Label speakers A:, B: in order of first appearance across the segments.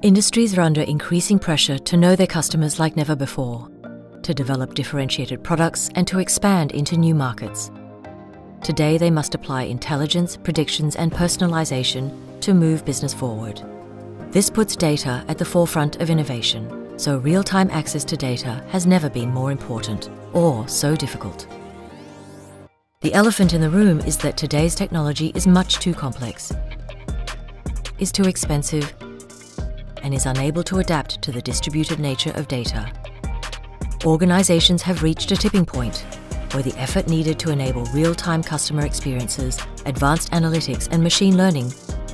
A: Industries are under increasing pressure to know their customers like never before, to develop differentiated products and to expand into new markets. Today they must apply intelligence, predictions and personalization to move business forward. This puts data at the forefront of innovation, so real-time access to data has never been more important or so difficult. The elephant in the room is that today's technology is much too complex, is too expensive, and is unable to adapt to the distributed nature of data. Organizations have reached a tipping point where the effort needed to enable real-time customer experiences, advanced analytics and machine learning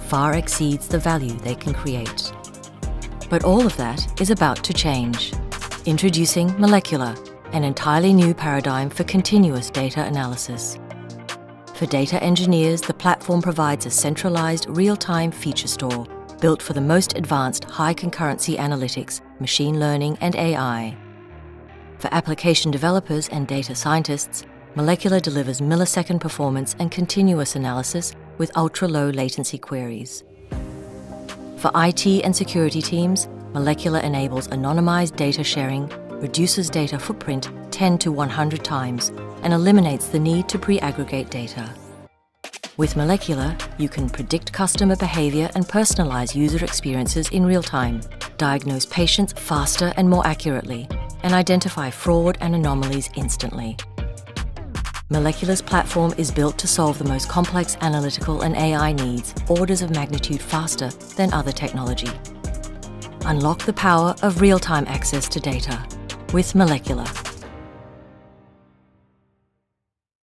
A: far exceeds the value they can create. But all of that is about to change. Introducing Molecula, an entirely new paradigm for continuous data analysis. For data engineers, the platform provides a centralized, real-time feature store built for the most advanced high-concurrency analytics, machine learning and AI. For application developers and data scientists, Molecula delivers millisecond performance and continuous analysis with ultra-low latency queries. For IT and security teams, Molecula enables anonymized data sharing, reduces data footprint 10 to 100 times, and eliminates the need to pre-aggregate data. With Molecula, you can predict customer behavior and personalize user experiences in real time, diagnose patients faster and more accurately, and identify fraud and anomalies instantly. Molecula's platform is built to solve the most complex analytical and AI needs orders of magnitude faster than other technology. Unlock the power of real-time access to data with Molecula.